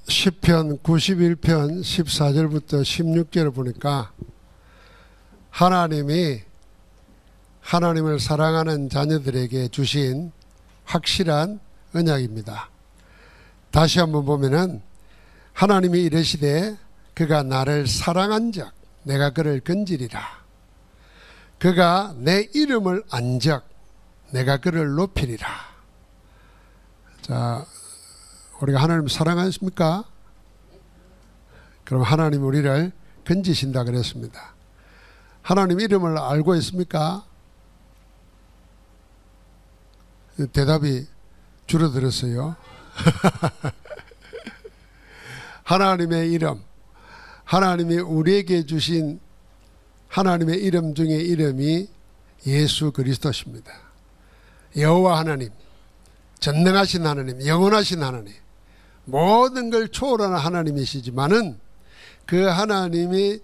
시편 91편 14절부터 16절을 보니까 하나님이 하나님을 사랑하는 자녀들에게 주신 확실한 언약입니다. 다시 한번 보면은 하나님이 이르시되 그가 나를 사랑한즉 내가 그를 건지리라. 그가 내 이름을 안즉 내가 그를 높이리라. 자, 우리가 하나님을 사랑하십니까? 그럼 하나님 우리를 건지신다 그랬습니다. 하나님 이름을 알고 있습니까? 대답이 줄어들었어요. 하나님의 이름, 하나님이 우리에게 주신 하나님의 이름 중에 이름이 예수 그리스도십니다. 여호와 하나님, 전능하신 하나님, 영원하신 하나님, 모든 걸 초월하는 하나님이시지만은 그 하나님이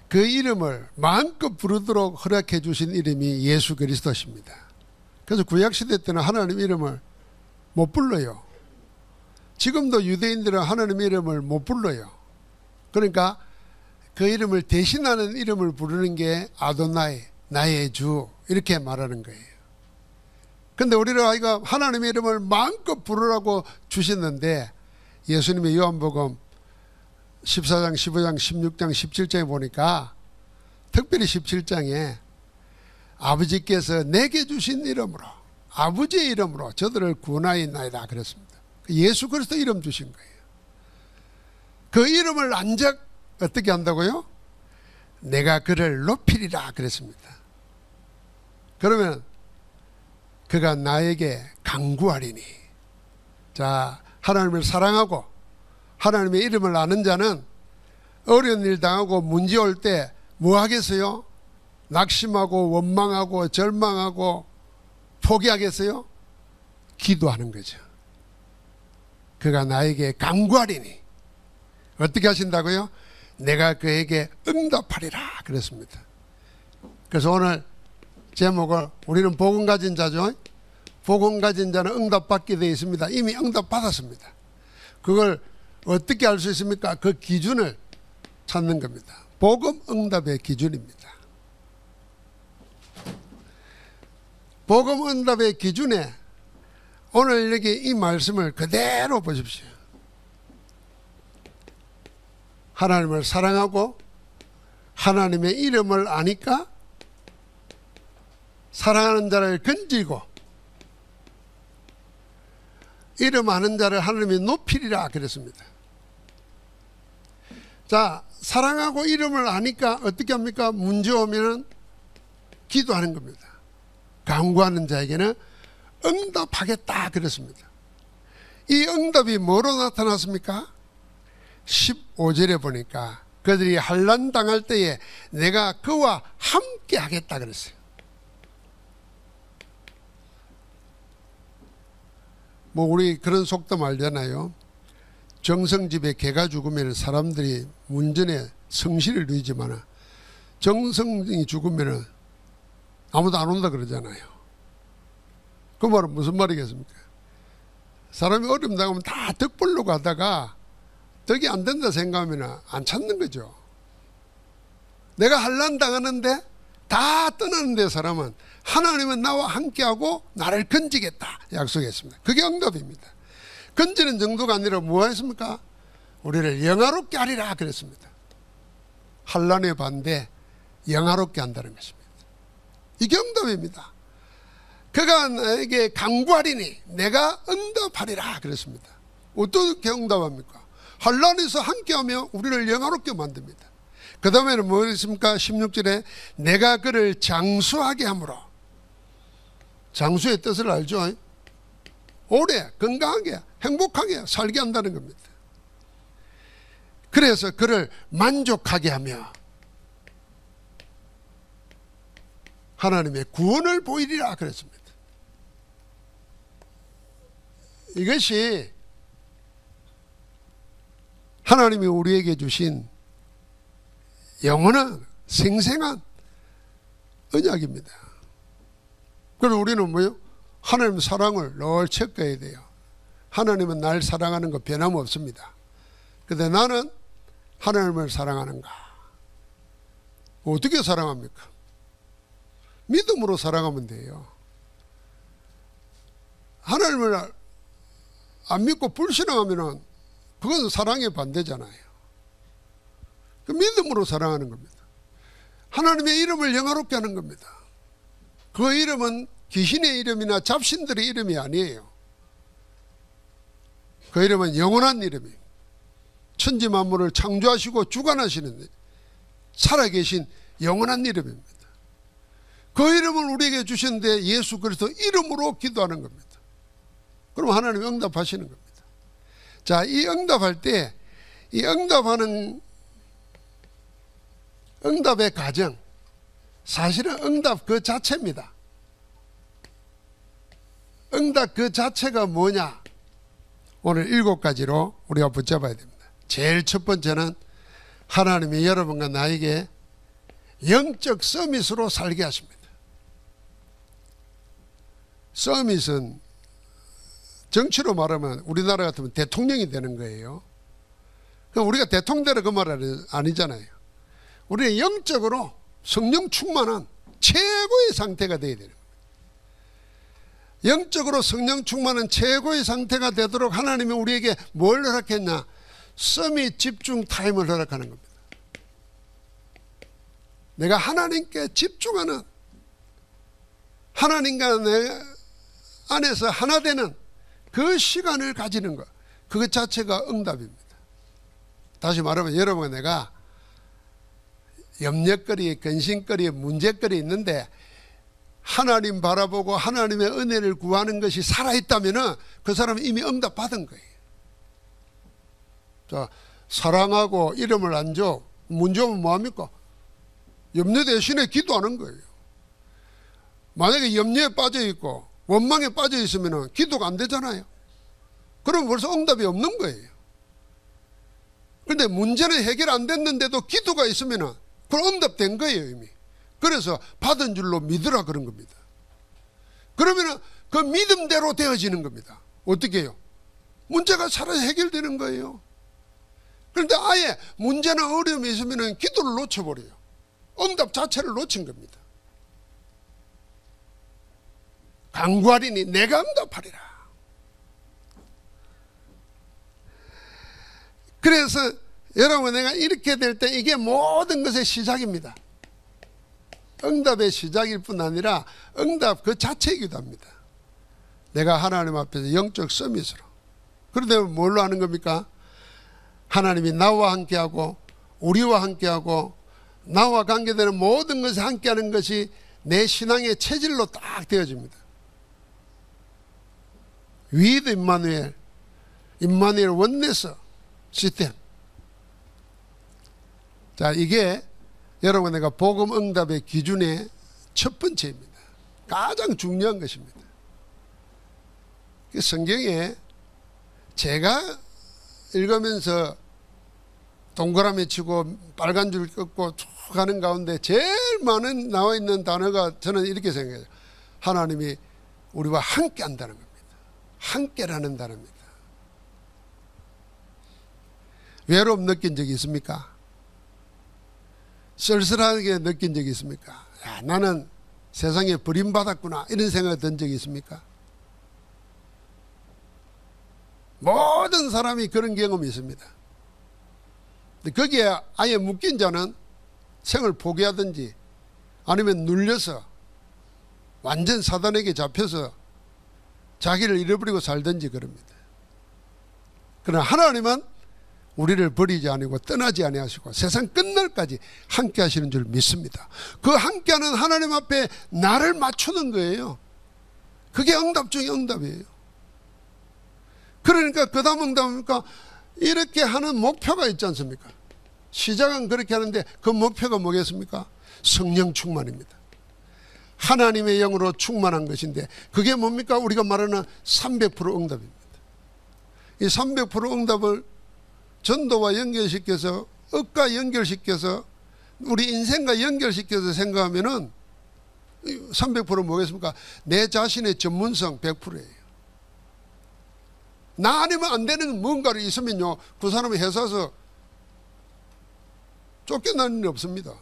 그 이름을 마음껏 부르도록 허락해 주신 이름이 예수 그리스도십니다. 그래서 구약시대 때는 하나님 이름을 못 불러요. 지금도 유대인들은 하나님 이름을 못 불러요. 그러니까 그 이름을 대신하는 이름을 부르는 게 아도나이, 나의 주, 이렇게 말하는 거예요. 근데 우리는 아이가 하나님의 이름을 마음껏 부르라고 주셨는데 예수님의 요한복음 14장, 15장, 16장, 17장에 보니까 특별히 17장에 아버지께서 내게 주신 이름으로, 아버지의 이름으로 저들을 구원하였나이다 그랬습니다. 예수 그리스도 이름 주신 거예요. 그 이름을 안즉 어떻게 한다고요? 내가 그를 높이리라 그랬습니다. 그러면 그가 나에게 간구하리니. 자, 하나님을 사랑하고 하나님의 이름을 아는 자는 어려운 일 당하고 문제 올 때 뭐 하겠어요? 낙심하고 원망하고 절망하고 포기하겠어요? 기도하는 거죠. 그가 나에게 간구하리니. 어떻게 하신다고요? 내가 그에게 응답하리라 그랬습니다. 그래서 오늘 제목을 우리는 복음 가진 자죠. 복음 가진 자는 응답받게 되어 있습니다. 이미 응답받았습니다. 그걸 어떻게 알 수 있습니까? 그 기준을 찾는 겁니다. 복음 응답의 기준입니다. 복음 응답의 기준에 오늘 여기 이 말씀을 그대로 보십시오. 하나님을 사랑하고 하나님의 이름을 아니까 사랑하는 자를 건지고 이름 아는 자를 하나님이 높이리라 그랬습니다. 자, 사랑하고 이름을 아니까 어떻게 합니까? 문제 오면은 기도하는 겁니다. 간구하는 자에게는 응답하겠다 그랬습니다. 이 응답이 뭐로 나타났습니까? 15절에 보니까 그들이 환난 당할 때에 내가 그와 함께 하겠다 그랬어요. 뭐 우리 그런 속담 알잖아요. 정성집에 개가 죽으면 사람들이 문전에 성실을 누리지만 정성이 죽으면 아무도 안 온다 그러잖아요. 그 말은 무슨 말이겠습니까? 사람이 어려움 당하면 다 덕벌로 가다가 덕이 안 된다 생각하면 안 찾는 거죠. 내가 환난 당하는데 다 떠나는데 사람은 하나님은 나와 함께하고 나를 건지겠다 약속했습니다. 그게 응답입니다. 건지는 정도가 아니라 뭐 했습니까? 우리를 영화롭게 하리라 그랬습니다. 환난의 반대 영화롭게 한다는 것입니다. 이게 응답입니다. 그가 나에게 간구하리니 내가 응답하리라 그랬습니다. 어떻게 응답합니까? 환난에서 함께하며 우리를 영화롭게 만듭니다. 그 다음에는 뭐 했습니까? 16절에 내가 그를 장수하게 함으로. 장수의 뜻을 알죠? 오래 건강하게 행복하게 살게 한다는 겁니다. 그래서 그를 만족하게 하며 하나님의 구원을 보이리라 그랬습니다. 이것이 하나님이 우리에게 주신 영원한 생생한 언약입니다. 그래서 우리는 뭐요? 하나님 사랑을 늘 체크해야 돼요. 하나님은 날 사랑하는 거 변함없습니다. 근데 나는 하나님을 사랑하는가? 어떻게 사랑합니까? 믿음으로 사랑하면 돼요. 하나님을 안 믿고 불신앙하면은 그건 사랑의 반대잖아요. 그 믿음으로 사랑하는 겁니다. 하나님의 이름을 영화롭게 하는 겁니다. 그 이름은 귀신의 이름이나 잡신들의 이름이 아니에요. 그 이름은 영원한 이름이에요. 천지 만물을 창조하시고 주관하시는 살아계신 영원한 이름입니다. 그 이름을 우리에게 주셨는데 예수 그리스도 이름으로 기도하는 겁니다. 그럼 하나님이 응답하시는 겁니다. 자, 이 응답할 때 이 응답하는 응답의 과정, 사실은 응답 그 자체입니다. 응답 그 자체가 뭐냐? 오늘 7가지로 우리가 붙잡아야 됩니다. 제일 첫 번째는 하나님이 여러분과 나에게 영적 서밋으로 살게 하십니다. 서밋은 정치로 말하면 우리나라 같으면 대통령이 되는 거예요. 그럼 우리가 대통령대로 그 말은 아니잖아요. 우리는 영적으로 성령 충만한 최고의 상태가 되어야 되는 거예요. 영적으로 성령 충만한 최고의 상태가 되도록 하나님이 우리에게 뭘 허락했냐? 서밋 집중 타임을 허락하는 겁니다. 내가 하나님께 집중하는, 하나님과 내 안에서 하나 되는 그 시간을 가지는 것, 그것 자체가 응답입니다. 다시 말하면 여러분, 내가 염려거리, 근심거리, 문제거리 있는데 하나님 바라보고 하나님의 은혜를 구하는 것이 살아있다면 그 사람은 이미 응답 받은 거예요. 자, 사랑하고 이름을 안 줘. 문제 오면 뭐합니까? 염려 대신에 기도하는 거예요. 만약에 염려에 빠져 있고 원망에 빠져 있으면 기도가 안 되잖아요. 그럼 벌써 응답이 없는 거예요. 그런데 문제는 해결 안 됐는데도 기도가 있으면 그럼 응답된 거예요, 이미. 그래서 받은 줄로 믿으라 그런 겁니다. 그러면 그 믿음대로 되어지는 겁니다. 어떻게 해요? 문제가 차라리 해결되는 거예요. 그런데 아예 문제나 어려움이 있으면 기도를 놓쳐버려요. 응답 자체를 놓친 겁니다. 간구하리니 내가 응답하리라. 그래서 여러분, 내가 이렇게 될 때 이게 모든 것의 시작입니다. 응답의 시작일 뿐 아니라 응답 그 자체이기도 합니다. 내가 하나님 앞에서 영적 서밋으로. 그런데 뭘로 하는 겁니까? 하나님이 나와 함께하고 우리와 함께하고 나와 관계되는 모든 것에 함께하는 것이 내 신앙의 체질로 딱 되어집니다. 위드 임마누엘, 임마누엘 원네스 시스템. 자, 이게 여러분, 내가 복음 응답의 기준의 첫 번째입니다. 가장 중요한 것입니다. 성경에 제가 읽으면서 동그라미 치고 빨간 줄 긋고 쭉 가는 가운데 제일 많은 나와 있는 단어가 저는 이렇게 생각해요. 하나님이 우리와 함께 한다는 겁니다. 함께라는 단어입니다. 외로움 느낀 적이 있습니까? 쓸쓸하게 느낀 적이 있습니까? 야, 나는 세상에 버림받았구나 이런 생각이 든 적이 있습니까? 모든 사람이 그런 경험이 있습니다. 거기에 아예 묶인 자는 생을 포기하든지 아니면 눌려서 완전 사단에게 잡혀서 자기를 잃어버리고 살든지 그럽니다. 그러나 하나님은 우리를 버리지 아니고 떠나지 아니하시고 세상 끝날까지 함께 하시는 줄 믿습니다. 그 함께하는 하나님 앞에 나를 맞추는 거예요. 그게 응답 중에 응답이에요. 그러니까 그 다음 응답입니까? 이렇게 하는 목표가 있지 않습니까? 시작은 그렇게 하는데 그 목표가 뭐겠습니까? 성령 충만입니다. 하나님의 영으로 충만한 것인데 그게 뭡니까? 우리가 말하는 300% 응답입니다. 이 300% 응답을 전도와 연결시켜서 억과 연결시켜서 우리 인생과 연결시켜서 생각하면은 300% 뭐겠습니까? 내 자신의 전문성 100%예요. 나 아니면 안 되는 뭔가를 있으면요, 그 사람은 회사에서 쫓겨나는 일 없습니다.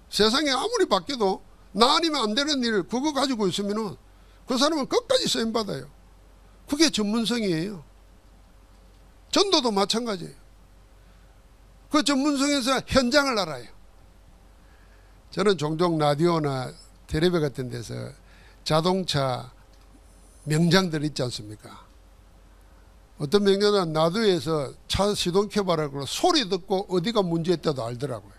세상에 아무리 바뀌어도 나 아니면 안 되는 일 그거 가지고 있으면은 그 사람은 끝까지 쓰임받아요. 그게 전문성이에요. 전도도 마찬가지예요. 그 전문성에서 현장을 알아요. 저는 종종 라디오나 텔레비 같은 데서 자동차 명장들 있지 않습니까? 어떤 명장은 나두에서 차 시동 켜봐라 그러고 소리 듣고 어디가 문제였다도 알더라고요.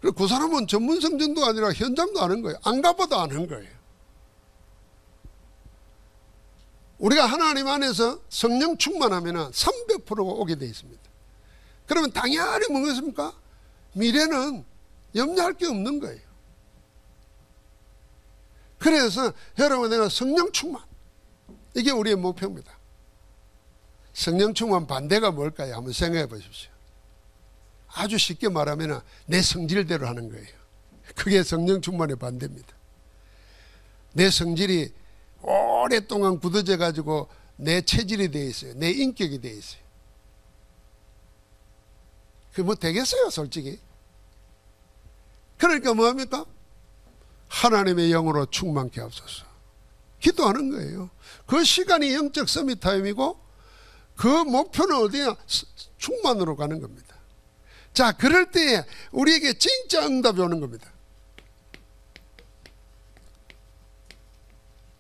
그리고 그 사람은 전문성 정도가 아니라 현장도 아는 거예요. 안 가봐도 아는 거예요. 우리가 하나님 안에서 성령 충만하면 300%가 오게 되어 있습니다. 그러면 당연히 뭐겠습니까? 미래는 염려할 게 없는 거예요. 그래서 여러분, 내가 성령 충만, 이게 우리의 목표입니다. 성령 충만 반대가 뭘까요? 한번 생각해 보십시오. 아주 쉽게 말하면 내 성질대로 하는 거예요. 그게 성령 충만의 반대입니다. 내 성질이 오랫동안 굳어져 가지고 내 체질이 되어 있어요. 내 인격이 되어 있어요. 그게 뭐 되겠어요, 솔직히. 그러니까 뭐합니까? 하나님의 영으로 충만케 하옵소서. 기도하는 거예요. 그 시간이 영적 서밋 타임이고 그 목표는 어디야? 충만으로 가는 겁니다. 자, 그럴 때에 우리에게 진짜 응답이 오는 겁니다.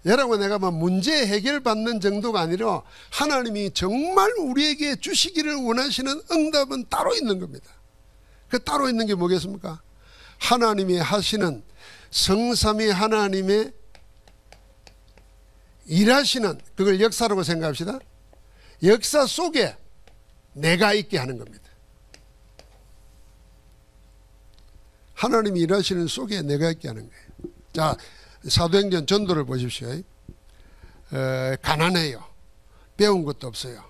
여러분, 내가 뭐 문제 해결받는 정도가 아니라 하나님이 정말 우리에게 주시기를 원하시는 응답은 따로 있는 겁니다. 그 따로 있는 게 뭐겠습니까? 하나님이 하시는 성삼위 하나님의 일하시는, 그걸 역사라고 생각합시다. 역사 속에 내가 있게 하는 겁니다. 하나님이 일하시는 속에 내가 있게 하는 거예요. 자, 사도행전 전도를 보십시오. 가난해요. 배운 것도 없어요.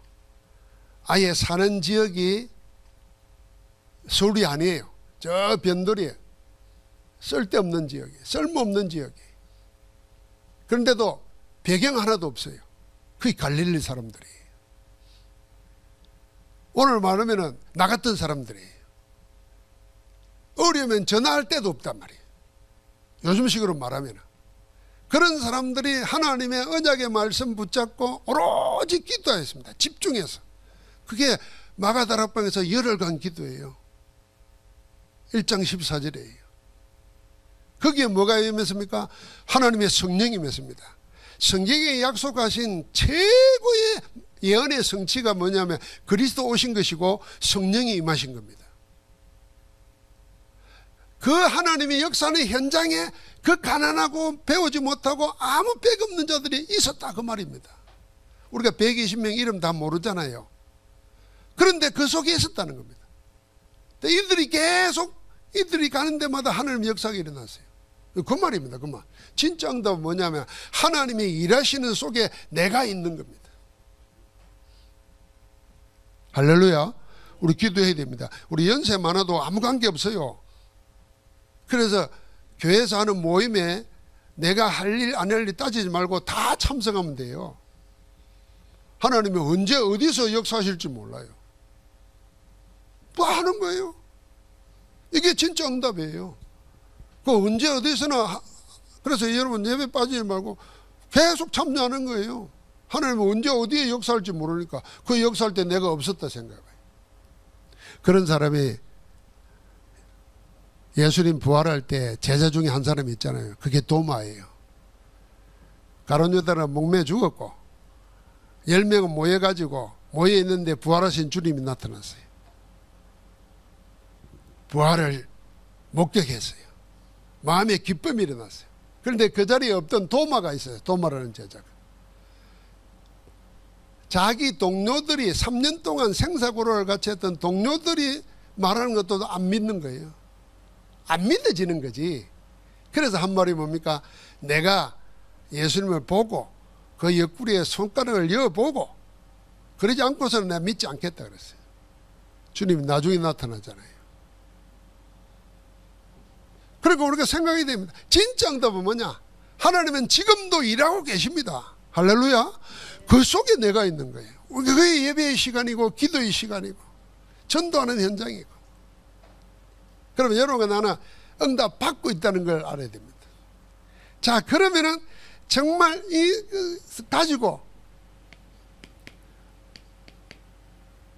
아예 사는 지역이 서울이 아니에요. 저 변돌이에요. 쓸데없는 지역이에요. 쓸모없는 지역이에요. 그런데도 배경 하나도 없어요. 그게 갈릴리 사람들이에요. 오늘 말하면 나 같은 사람들이에요. 어려우면 전화할 데도 없단 말이에요. 요즘식으로 말하면. 그런 사람들이 하나님의 언약의 말씀 붙잡고 오로지 기도했습니다. 집중해서. 그게 마가다락방에서 열흘간 기도예요. 1장 14절이에요. 거기에 뭐가 임했습니까? 하나님의 성령이 임했습니다. 성경에 약속하신 최고의 예언의 성취가 뭐냐면 그리스도 오신 것이고 성령이 임하신 겁니다. 그 하나님의 역사는 현장에 그 가난하고 배우지 못하고 아무 백 없는 자들이 있었다, 그 말입니다. 우리가 120명 이름 다 모르잖아요. 그런데 그 속에 있었다는 겁니다. 이들이 계속 이들이 가는 데마다 하나님의 역사가 일어났어요. 그 말입니다. 그 말. 진짜 응답은 뭐냐면 하나님이 일하시는 속에 내가 있는 겁니다. 할렐루야. 우리 기도해야 됩니다. 우리 연세 많아도 아무 관계 없어요. 그래서 교회에서 하는 모임에 내가 할 일 안 할 일 따지지 말고 다 참석하면 돼요. 하나님이 언제 어디서 역사하실지 몰라요. 뭐 하는 거예요. 이게 진짜 응답이에요. 그 언제 어디서나. 그래서 여러분 예배 빠지지 말고 계속 참여하는 거예요. 하나님은 언제 어디에 역사할지 모르니까 그 역사할 때 내가 없었다 생각해요. 그런 사람이 예수님 부활할 때 제자 중에 한 사람이 있잖아요. 그게 도마예요. 가룟 유다는 목매에 죽었고 10명은 모여가지고 모여있는데 부활하신 주님이 나타났어요. 부활을 목격했어요. 마음에 기쁨이 일어났어요. 그런데 그 자리에 없던 도마가 있어요. 도마라는 제자가. 자기 동료들이 3년 동안 생사고로를 같이 했던 동료들이 말하는 것도 안 믿는 거예요. 안 믿어지는 거지. 그래서 한 말이 뭡니까? 내가 예수님을 보고 그 옆구리에 손가락을 여보고 그러지 않고서는 내가 믿지 않겠다 그랬어요. 주님이 나중에 나타나잖아요. 그러니까 우리가 생각이 됩니다. 진짜 응답은 뭐냐? 하나님은 지금도 일하고 계십니다. 할렐루야. 그 속에 내가 있는 거예요. 그게 예배의 시간이고 기도의 시간이고 전도하는 현장이고. 그러면 여러분과 나는 응답 받고 있다는 걸 알아야 됩니다. 자, 그러면은 정말 가지고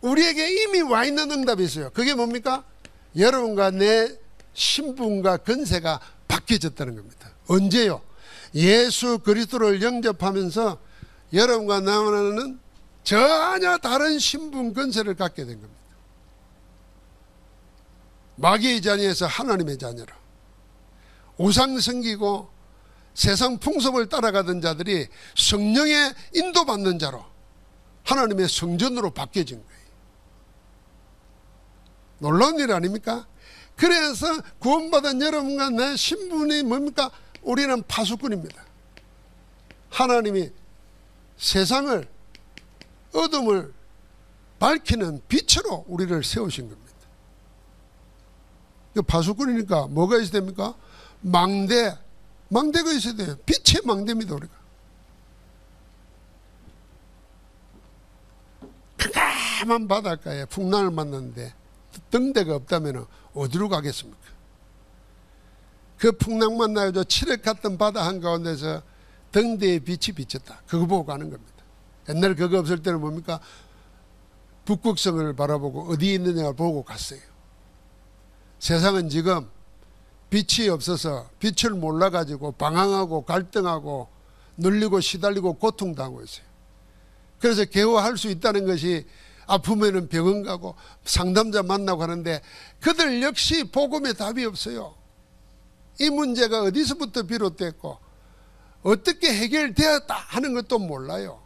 우리에게 이미 와 있는 응답이 있어요. 그게 뭡니까? 여러분과 내 신분과 권세가 바뀌어졌다는 겁니다. 언제요? 예수 그리스도를 영접하면서 여러분과 나는 전혀 다른 신분 권세를 갖게 된 겁니다. 마귀의 자녀에서 하나님의 자녀로, 우상 섬기고 세상 풍습을 따라가던 자들이 성령의 인도받는 자로 하나님의 성전으로 바뀌어진 거예요. 놀라운 일 아닙니까? 그래서 구원받은 여러분과 내 신분이 뭡니까? 우리는 파수꾼입니다. 하나님이 세상을, 어둠을 밝히는 빛으로 우리를 세우신 겁니다. 파수꾼이니까 뭐가 있어야 됩니까? 망대가 있어야 돼요. 빛의 망대입니다. 우리가 깜깜한 바닷가에 풍랑을 만났는데 등대가 없다면 어디로 가겠습니까? 그 풍랑 만나서 칠흑 같은 바다 한가운데서 등대의 빛이 비쳤다. 그거 보고 가는 겁니다. 옛날 그거 없을 때는 뭡니까? 북극성을 바라보고 어디에 있느냐 보고 갔어요. 세상은 지금 빛이 없어서 빛을 몰라가지고 방황하고 갈등하고 눌리고 시달리고 고통당하고 있어요. 그래서 개화할 수 있다는 것이 아프면은 병원 가고 상담자 만나고 하는데 그들 역시 복음의 답이 없어요. 이 문제가 어디서부터 비롯됐고 어떻게 해결되었다 하는 것도 몰라요.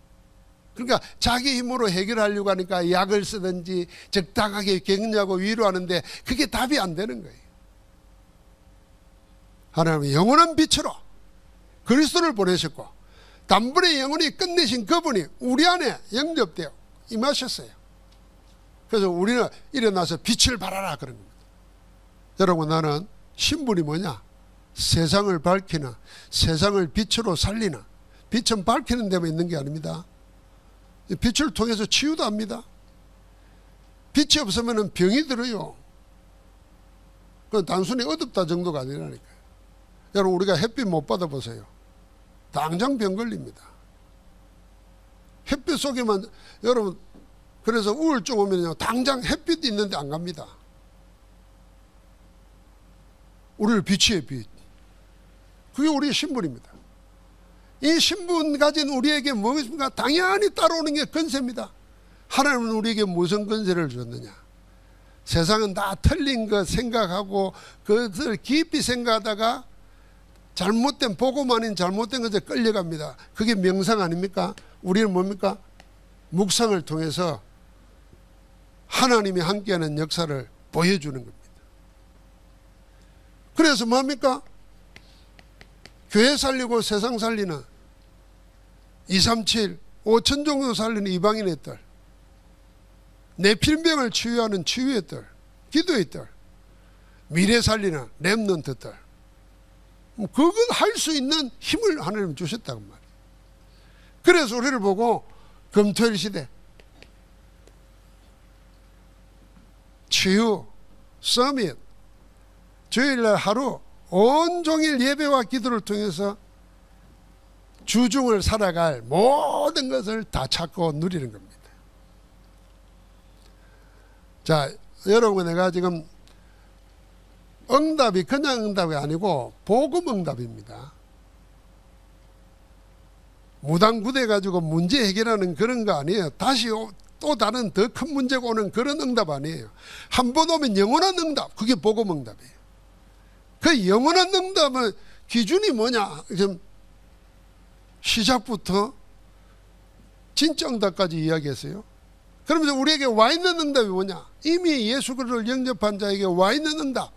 그러니까 자기 힘으로 해결하려고 하니까 약을 쓰든지 적당하게 격려하고 위로하는데 그게 답이 안 되는 거예요. 하나님은 영원한 빛으로 그리스도를 보내셨고 단번에 영원히 끝내신 그분이 우리 안에 영접되어 임하셨어요. 그래서 우리는 일어나서 빛을 발하라 그런 겁니다. 여러분, 나는 신분이 뭐냐? 세상을 밝히는, 세상을 빛으로 살리는, 빛은 밝히는 데만 있는 게 아닙니다. 빛을 통해서 치유도 합니다. 빛이 없으면 병이 들어요. 그건 단순히 어둡다 정도가 아니라니까요. 여러분, 우리가 햇빛 못 받아보세요. 당장 병 걸립니다. 햇빛 속에만, 여러분, 그래서 우울증 오면요, 당장 햇빛 있는데 안 갑니다. 우리를 빛이에요, 빛. 그게 우리의 신분입니다. 이 신분 가진 우리에게 무엇입니까? 당연히 따라오는 게 권세입니다. 하나님은 우리에게 무슨 권세를 줬느냐? 세상은 다 틀린 것 생각하고 그것을 깊이 생각하다가 잘못된, 복음 아닌 잘못된 것에 끌려갑니다. 그게 명상 아닙니까? 우리는 뭡니까? 묵상을 통해서 하나님이 함께하는 역사를 보여주는 겁니다. 그래서 뭡니까? 교회 살리고 세상 살리는 237, 5천 정도 살리는 이방인의 딸, 내 필병을 치유하는 치유의 딸, 기도의 딸, 미래 살리는 렘넌트 딸, 그걸 할 수 있는 힘을 하나님 주셨다고 말이에요. 그래서 우리를 보고 금토일 시대 치유 서밋 주일날 하루 온종일 예배와 기도를 통해서 주중을 살아갈 모든 것을 다 찾고 누리는 겁니다. 자, 여러분, 내가 지금 응답이 그냥 응답이 아니고 복음 응답입니다. 무당구대 가지고 문제 해결하는 그런 거 아니에요. 다시 또 다른 더 큰 문제가 오는 그런 응답 아니에요. 한 번 오면 영원한 응답, 그게 복음 응답이에요. 그 영원한 응답은 기준이 뭐냐? 지금 시작부터 진짜 응답까지 이야기했어요. 그러면서 우리에게 와 있는 응답이 뭐냐? 이미 예수 그리스도를 영접한 자에게 와 있는 응답.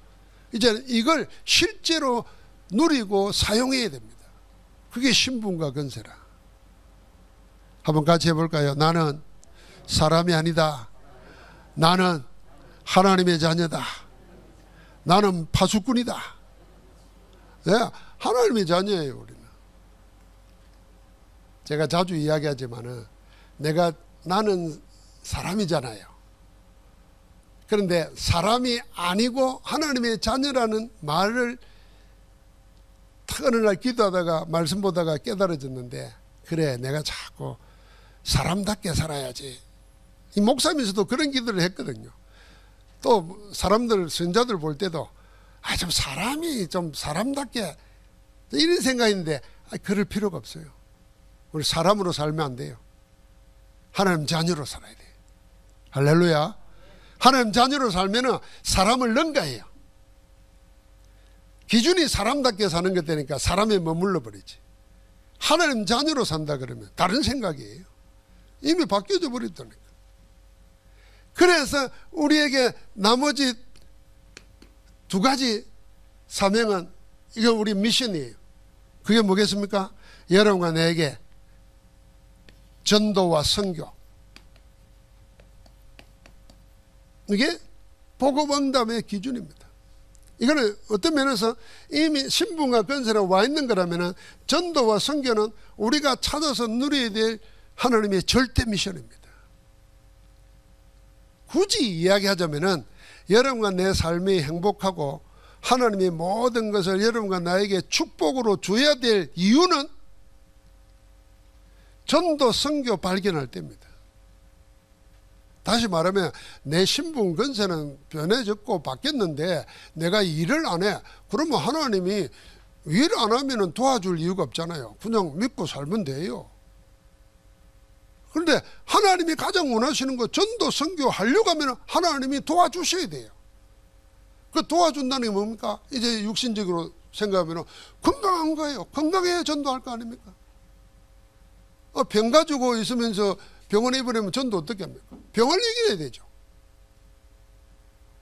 이제 이걸 실제로 누리고 사용해야 됩니다. 그게 신분과 권세라. 한번 같이 해볼까요? 나는 사람이 아니다. 나는 하나님의 자녀다. 나는 파수꾼이다. 네, 하나님의 자녀예요, 우리는. 제가 자주 이야기하지만은 나는 사람이잖아요. 그런데 사람이 아니고 하나님의 자녀라는 말을 어느 날 기도하다가 말씀 보다가 깨달아졌는데, 그래 내가 자꾸 사람답게 살아야지. 이 목사면서도 그런 기도를 했거든요. 또 사람들 선자들 볼 때도 좀 사람이 좀 사람답게 이런 생각인데 그럴 필요가 없어요. 우리 사람으로 살면 안 돼요. 하나님 자녀로 살아야 돼요. 할렐루야. 하나님 자녀로 살면은 사람을 능가해요. 기준이 사람답게 사는 것 되니까 사람에 머물러 버리지. 하나님 자녀로 산다 그러면 다른 생각이에요. 이미 바뀌어져 버렸다니까. 그래서 우리에게 나머지 두 가지 사명은, 이거 우리 미션이에요. 그게 뭐겠습니까? 여러분과 내게 전도와 선교, 이게 복음응답의 기준입니다. 이거는 어떤 면에서 이미 신분과 건설에 와 있는 거라면 전도와 선교는 우리가 찾아서 누려야 될 하나님의 절대 미션입니다. 굳이 이야기하자면 여러분과 내 삶이 행복하고 하나님의 모든 것을 여러분과 나에게 축복으로 줘야 될 이유는 전도 선교 발견할 때입니다. 다시 말하면 내 신분 건세는 변해졌고 바뀌었는데 내가 일을 안 해. 그러면 하나님이 일 안 하면 도와줄 이유가 없잖아요. 그냥 믿고 살면 돼요. 그런데 하나님이 가장 원하시는 거 전도 선교 하려고 하면 하나님이 도와주셔야 돼요. 그 도와준다는 게 뭡니까? 이제 육신적으로 생각하면 건강한 거예요. 건강해야 전도할 거 아닙니까? 병 가지고 있으면서 병원에 입원하면 전도 어떻게 합니까? 병을 이겨야 되죠.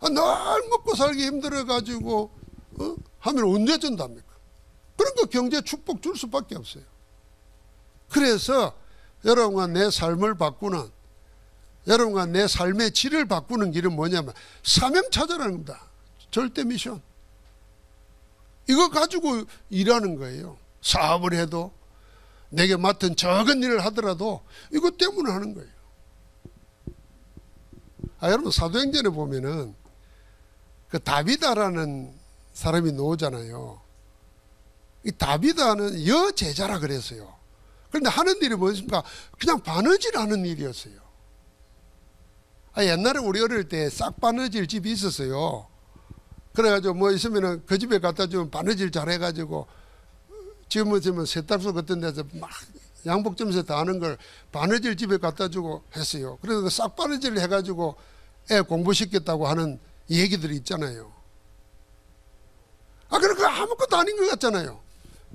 늘 먹고 살기 힘들어가지고 하면 언제 전도합니까? 그러니까 경제 축복 줄 수밖에 없어요. 그래서 여러분과 내 삶을 바꾸는, 여러분과 내 삶의 질을 바꾸는 길은 뭐냐면 사명 찾아라는 겁니다. 절대 미션. 이거 가지고 일하는 거예요. 사업을 해도 내게 맡은 작은 일을 하더라도 이것 때문에 하는 거예요. 여러분 사도행전에 보면은 그 다비다라는 사람이 나오잖아요. 이 다비다는 여제자라 그랬어요. 그런데 하는 일이 뭐였습니까? 그냥 바느질 하는 일이었어요. 옛날에 우리 어릴 때 싹 바느질 집이 있었어요. 그래가지고 뭐 있으면은 그 집에 갖다 주면 바느질 잘해가지고 지금은 세탁소 같은 데서 막 양복점에서 다 하는 걸 바느질 집에 갖다 주고 했어요. 그래서 싹 바느질 해가지고 애 공부시켰다고 하는 얘기들이 있잖아요. 그러니까 아무것도 아닌 것 같잖아요.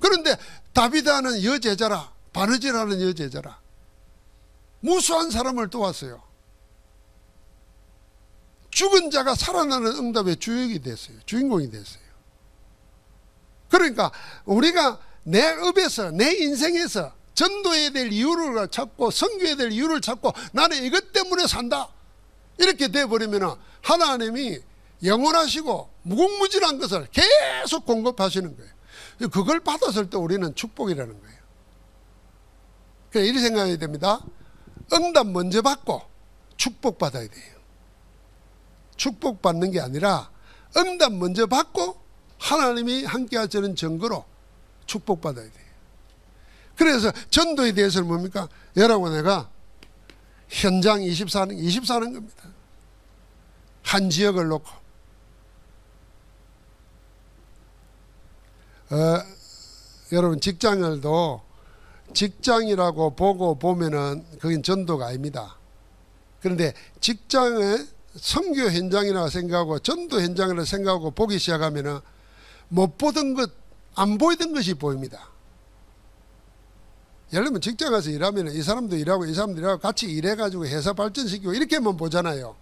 그런데 다비다는 여제자라, 바느질하는 여제자라, 무수한 사람을 도왔어요. 죽은 자가 살아나는 응답의 주역이 됐어요. 주인공이 됐어요. 그러니까 우리가 내 업에서, 내 인생에서 전도해야 될 이유를 찾고 선교해야 될 이유를 찾고 나는 이것 때문에 산다, 이렇게 돼버리면 하나님이 영원하시고 무궁무진한 것을 계속 공급하시는 거예요. 그걸 받았을 때 우리는 축복이라는 거예요. 그래서 이렇게 생각해야 됩니다. 응답 먼저 받고 축복받아야 돼요. 축복받는 게 아니라 응답 먼저 받고 하나님이 함께 하시는 증거로 축복받아야 돼요. 그래서 전도에 대해서는 뭡니까? 여러분, 내가 현장 24는 겁니다. 한 지역을 놓고 여러분 직장을도 직장이라고 보고 보면은 그건 전도가 아닙니다. 그런데 직장의 선교 현장이라고 생각하고 전도 현장이라고 생각하고 보기 시작하면은 못 보던 것, 안 보이던 것이 보입니다. 예를 들면 직장 가서 일하면 이 사람도 일하고 이 사람도 일하고 같이 일해가지고 회사 발전시키고 이렇게만 보잖아요.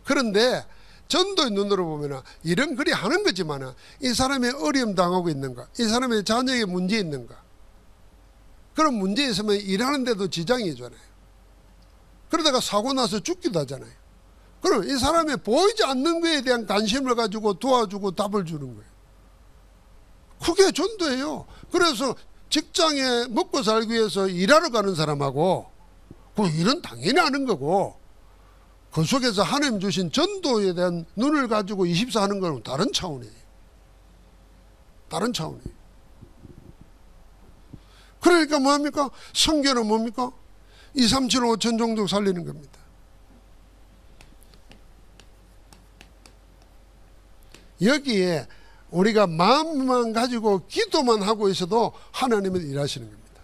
그런데 전도의 눈으로 보면 일은 그리 하는 거지만 이 사람이 어려움 당하고 있는가, 이 사람의 자녀에게 문제 있는가, 그런 문제 있으면 일하는데도 지장이 있잖아요. 그러다가 사고 나서 죽기도 하잖아요. 그럼 이 사람이 보이지 않는 것에 대한 관심을 가지고 도와주고 답을 주는 거예요. 그게 전도예요. 그래서 직장에 먹고 살기 위해서 일하러 가는 사람하고 그 일은 당연히 하는 거고, 그 속에서 하나님 주신 전도에 대한 눈을 가지고 24 하는 건 다른 차원이에요. 다른 차원이에요. 그러니까 뭐합니까? 성경은 뭡니까? 2, 3, 7, 5천 종족 살리는 겁니다. 여기에 우리가 마음만 가지고 기도만 하고 있어도 하나님은 일하시는 겁니다.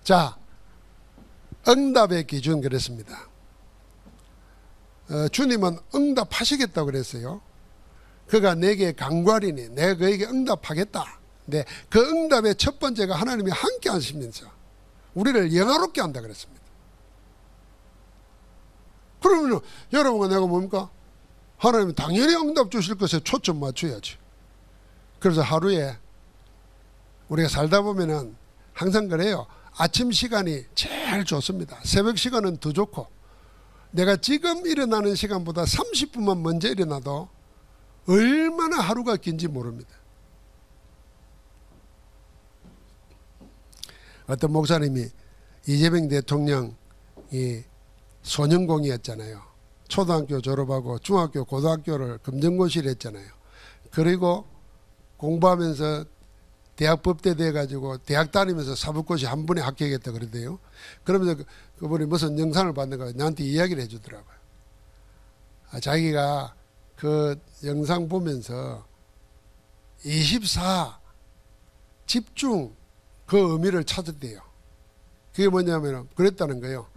자, 응답의 기준 그랬습니다. 주님은 응답하시겠다고 그랬어요. 그가 내게 강구하리니 내가 그에게 응답하겠다. 네, 그 응답의 첫 번째가 하나님이 함께 하시면서 우리를 영화롭게 한다 그랬습니다. 그러면 여러분과 내가 뭡니까? 하나님은 당연히 응답 주실 것에 초점 맞춰야지. 그래서 하루에 우리가 살다 보면은 항상 그래요. 아침 시간이 제일 좋습니다. 새벽 시간은 더 좋고, 내가 지금 일어나는 시간보다 30분만 먼저 일어나도 얼마나 하루가 긴지 모릅니다. 어떤 목사님이 이재명 대통령이 소년공이었잖아요. 초등학교 졸업하고 중학교 고등학교를 검정고시를 했잖아요. 그리고 공부하면서 대학 법대 돼가지고 대학 다니면서 사법고시 한 번에 합격했다 그러대요. 그러면서 그분이 무슨 영상을 봤는가 나한테 이야기를 해주더라고요. 자기가 그 영상 보면서 24 집중 그 의미를 찾았대요. 그게 뭐냐면 그랬다는 거예요.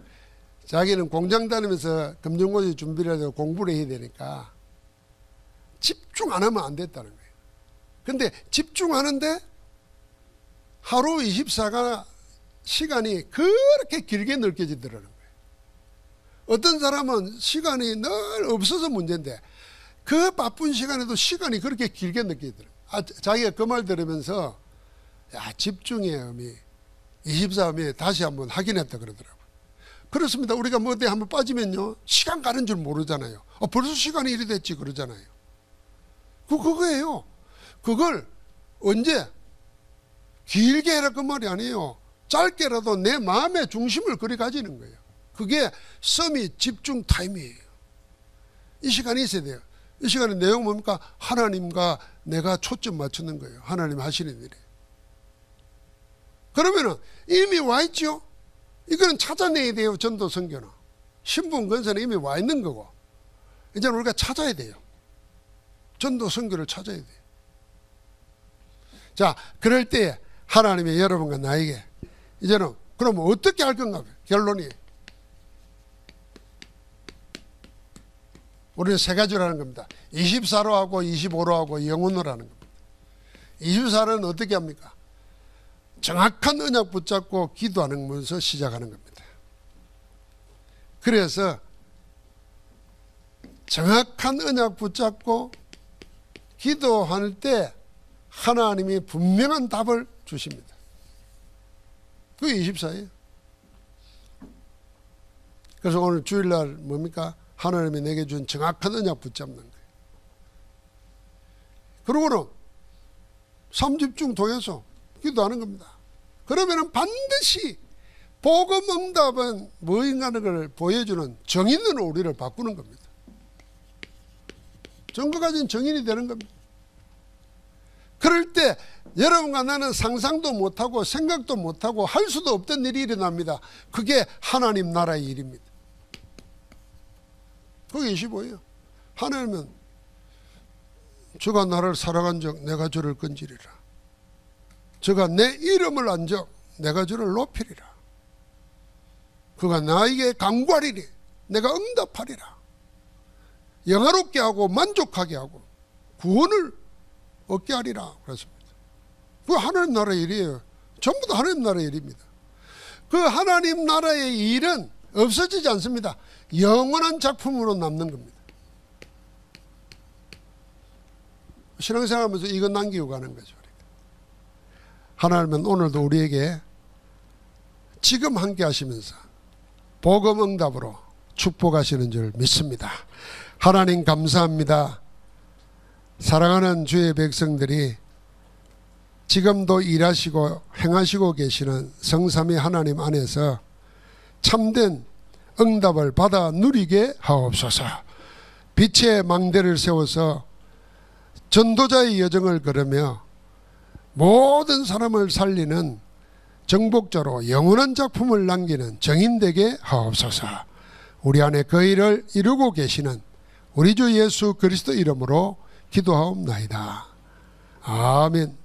자기는 공장 다니면서 검정고시 준비를 해서 공부를 해야 되니까 집중 안 하면 안 됐다는 거예요. 근데 집중하는데 하루 24가 시간이 그렇게 길게 느껴지더라는 거예요. 어떤 사람은 시간이 늘 없어서 문제인데 그 바쁜 시간에도 시간이 그렇게 길게 느껴지더라고요. 자기가 그 말 들으면서 야, 집중의 의미, 24 의미 다시 한번 확인했다 그러더라고요. 그렇습니다. 우리가 뭐 어디 한번 빠지면요, 시간 가는 줄 모르잖아요. 벌써 시간이 이리 됐지 그러잖아요. 그거예요. 그걸 언제 길게 해라 그 말이 아니에요. 짧게라도 내 마음의 중심을 그리 가지는 거예요. 그게 서밋 집중 타임이에요. 이 시간이 있어야 돼요. 이 시간의 내용 뭡니까? 하나님과 내가 초점 맞추는 거예요. 하나님 하시는 일에. 그러면은 이미 와 있죠. 이거는 찾아내야 돼요. 전도 선교는. 신분 건설은 이미 와 있는 거고, 이제 우리가 찾아야 돼요. 전도 선교를 찾아야 돼요. 자, 그럴 때 하나님이 여러분과 나에게 이제는 그럼 어떻게 할 건가? 결론이 우리는 세 가지로 하는 겁니다. 24로 하고 25로 하고 영혼으로 하는 겁니다. 24는 어떻게 합니까? 정확한 언약 붙잡고 기도하면서 시작하는 겁니다. 그래서 정확한 언약 붙잡고 기도할 때 하나님이 분명한 답을 주십니다. 그게 24예요. 그래서 오늘 주일날 뭡니까? 하나님이 내게 준 정확한 언약 붙잡는 거예요. 그러고는 3집중 통해서 기도하는 겁니다. 그러면 반드시 복음 응답은 뭐인가는 걸 보여주는 정인으로 우리를 바꾸는 겁니다. 정거 가진 정인이 되는 겁니다. 그럴 때 여러분과 나는 상상도 못하고 생각도 못하고 할 수도 없던 일이 일어납니다. 그게 하나님 나라의 일입니다. 그게 25예요. 하나님은 저가 나를 사랑한 적 내가 저를 건지리라. 저가 내 이름을 안 적 내가 저를 높이리라. 그가 나에게 간구하리니 내가 응답하리라. 영화롭게 하고 만족하게 하고 구원을 얻게 하리라 그랬습니다. 그 하나님 나라의 일이에요. 전부 다 하나님 나라의 일입니다. 그 하나님 나라의 일은 없어지지 않습니다. 영원한 작품으로 남는 겁니다. 신앙생활하면서 이거 남기고 가는 거죠. 하나님은 오늘도 우리에게 지금 함께 하시면서 복음 응답으로 축복하시는 줄 믿습니다. 하나님 감사합니다. 사랑하는 주의 백성들이 지금도 일하시고 행하시고 계시는 성삼위 하나님 안에서 참된 응답을 받아 누리게 하옵소서. 빛의 망대를 세워서 전도자의 여정을 걸으며 모든 사람을 살리는 정복자로 영원한 작품을 남기는 정인되게 하옵소서. 우리 안에 그 일을 이루고 계시는 우리 주 예수 그리스도 이름으로 기도하옵나이다. 아멘.